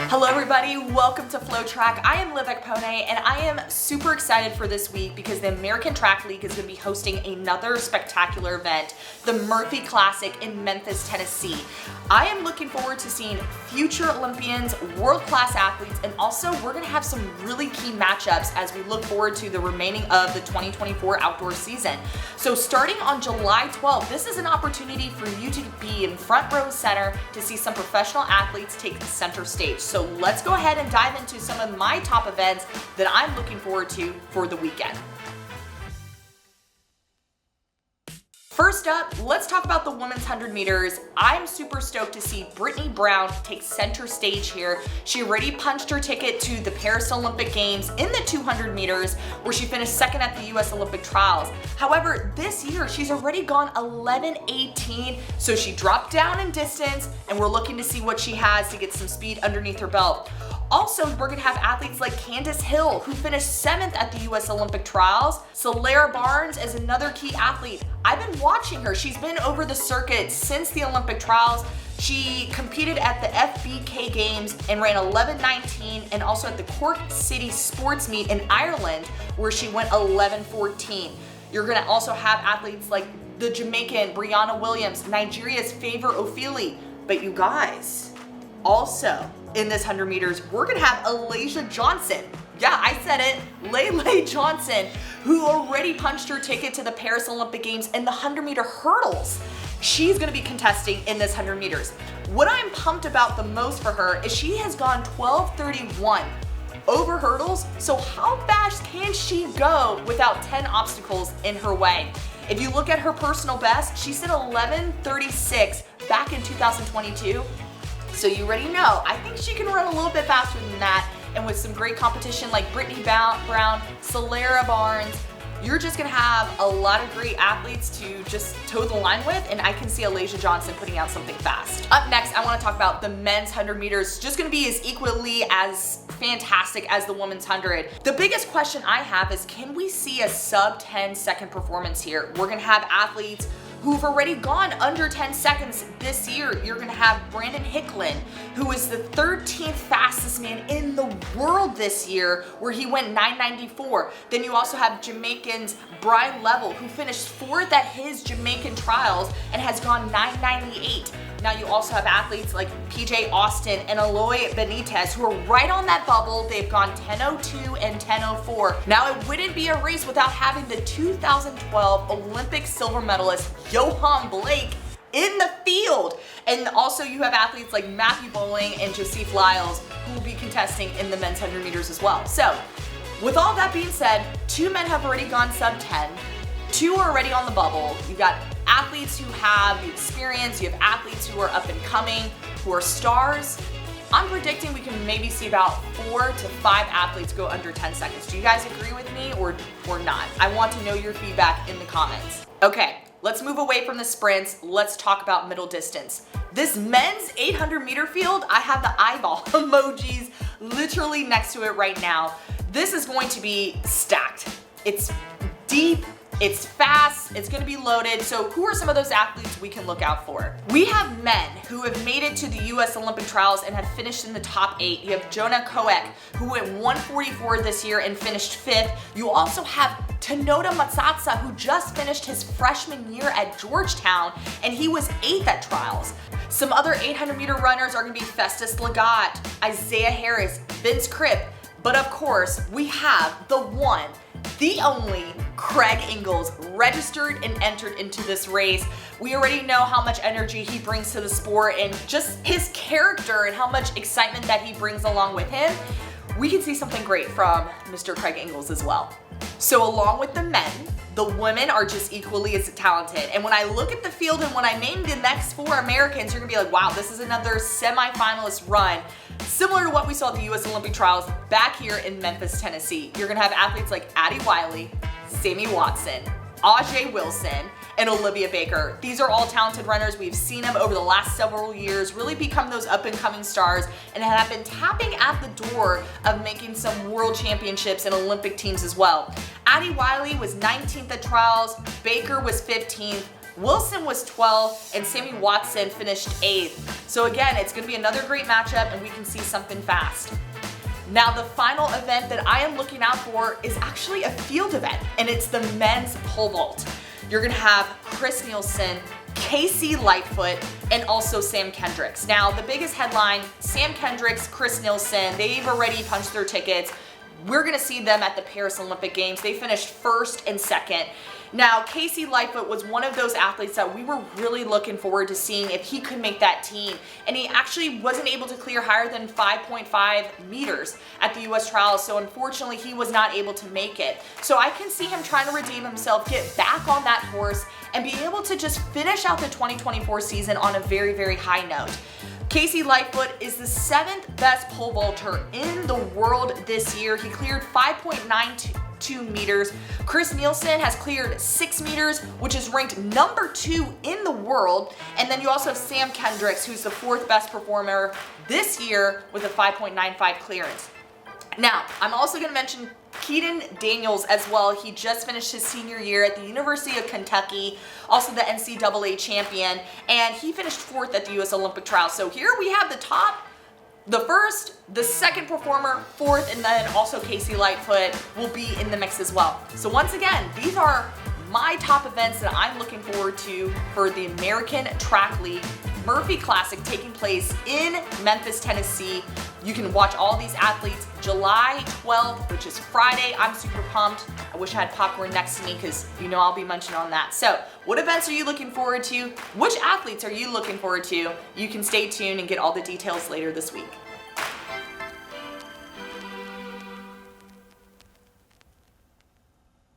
Hello everybody, welcome to FloTrack. I am Olivia Ekpone and I am super excited for this week because the American Track League is going to be hosting another spectacular event, the Murphey Classic in Memphis, Tennessee. I am looking forward to seeing future Olympians, world-class athletes, and also we're going to have some really key matchups as we look forward to the remaining of the 2024 outdoor season. So starting on July 12th, this is an opportunity for you to be in front row center to see some professional athletes take the center stage. So let's go ahead and dive into some of my top events that I'm looking forward to for the weekend. First up, let's talk about the women's 100 meters. I'm super stoked to see Brittany Brown take center stage here. She already punched her ticket to the Paris Olympic Games in the 200 meters, where she finished second at the US Olympic trials. However, this year, she's already gone 11:18, so she dropped down in distance, and we're looking to see what she has to get some speed underneath her belt. Also, we're gonna have athletes like Candace Hill, who finished 7th at the US Olympic trials. Solara Barnes is another key athlete. I've been watching her. She's been over the circuit since the Olympic trials. She competed at the FBK Games and ran 11:19, and also at the Cork City Sports Meet in Ireland, where she went 11:14. You're gonna also have athletes like the Jamaican Brianna Williams, Nigeria's Favor Ofili. But you guys, also in this 100 meters, we're gonna have Olivia Johnson. Yeah, I said it, Lele Johnson, who already punched her ticket to the Paris Olympic Games in the 100-meter hurdles. She's gonna be contesting in this 100 meters. What I'm pumped about the most for her is she has gone 12:31 over hurdles, so how fast can she go without 10 obstacles in her way? If you look at her personal best, she set 11:36 back in 2022. So you already know, I think she can run a little bit faster than that, and with some great competition like Brittany Brown, Solara Barnes, you're just gonna have a lot of great athletes to just toe the line with, and I can see Olivia Johnson putting out something fast. Up next, I wanna talk about the men's 100 meters, just gonna be as equally as fantastic as the women's 100. The biggest question I have is, can we see a sub 10 second performance here? We're gonna have athletes who've already gone under 10 seconds this year. You're gonna have Brandon Hicklin, who is the 13th fastest man in the world this year, where he went 9:94. Then you also have Jamaican's Brian Level, who finished 4th at his Jamaican trials and has gone 9:98. Now you also have athletes like PJ Austin and Eloy Benitez, who are right on that bubble. They've gone 10:02 and 10:04. Now it wouldn't be a race without having the 2012 Olympic silver medalist Johan Blake in the field. And also you have athletes like Matthew Bowling and Joseph Lyles, who will be contesting in the men's 100 meters as well. So with all that being said, 2 men have already gone sub 10. 2 are already on the bubble. You got athletes who have the experience, you have athletes who are up and coming, who are stars. I'm predicting we can maybe see about 4 to 5 athletes go under 10 seconds. Do you guys agree with me or not? I want to know your feedback in the comments. Okay, let's move away from the sprints. Let's talk about middle distance. This men's 800 meter field, I have the eyeball emojis literally next to it right now. This is going to be stacked. It's deep. It's fast, it's gonna be loaded. So who are some of those athletes we can look out for? We have men who have made it to the US Olympic trials and have finished in the top 8. You have Jonah Koech, who went 1:44 this year and finished 5th. You also have Tanoda Matsatsa, who just finished his freshman year at Georgetown, and he was 8th at trials. Some other 800 meter runners are gonna be Festus Lagat, Isaiah Harris, Vince Cripp, but of course, we have the one, the only Craig Engels registered and entered into this race. We already know how much energy he brings to the sport and just his character and how much excitement that he brings along with him. We can see something great from Mr. Craig Engels as well. So along with the men, the women are just equally as talented. And when I look at the field and when I name the next 4 Americans, you're gonna be like, wow, this is another semifinalist run, similar to what we saw at the US Olympic trials back here in Memphis, Tennessee. You're gonna have athletes like Addie Wiley, Sammy Watson, Ajay Wilson, and Olivia Baker. These are all talented runners. We've seen them over the last several years really become those up and coming stars and have been tapping at the door of making some world championships and Olympic teams as well. Addie Wiley was 19th at trials, Baker was 15th, Wilson was 12th, and Sammy Watson finished 8th. So again, it's gonna be another great matchup, and we can see something fast. Now, the final event that I am looking out for is actually a field event, and it's the men's pole vault. You're gonna have Chris Nielsen, Casey Lightfoot, and also Sam Kendricks. Now, the biggest headline, Sam Kendricks, Chris Nielsen, they've already punched their tickets. We're gonna see them at the Paris Olympic Games. They finished 1st and 2nd. Now, Casey Lightfoot was one of those athletes that we were really looking forward to seeing if he could make that team. And he actually wasn't able to clear higher than 5.5 meters at the US trials, so unfortunately he was not able to make it. So I can see him trying to redeem himself, get back on that horse, and be able to just finish out the 2024 season on a very, very high note. Casey Lightfoot is the 7th best pole vaulter in the world this year. He cleared 5.92 meters. Chris Nielsen has cleared 6 meters, which is ranked number 2 in the world. And then you also have Sam Kendricks, who's the 4th best performer this year with a 5.95 clearance. Now, I'm also going to mention Keaton Daniels as well. He just finished his senior year at the University of Kentucky, also the NCAA champion, and he finished 4th at the US Olympic trials. So here we have the top, the 1st, the 2nd performer, 4th, and then also Casey Lightfoot will be in the mix as well. So once again, these are my top events that I'm looking forward to for the American Track League Murphey Classic taking place in Memphis, Tennessee. You can watch all these athletes July 12th, which is Friday. I'm super pumped. I wish I had popcorn next to me because you know I'll be munching on that. So what events are you looking forward to? Which athletes are you looking forward to? You can stay tuned and get all the details later this week.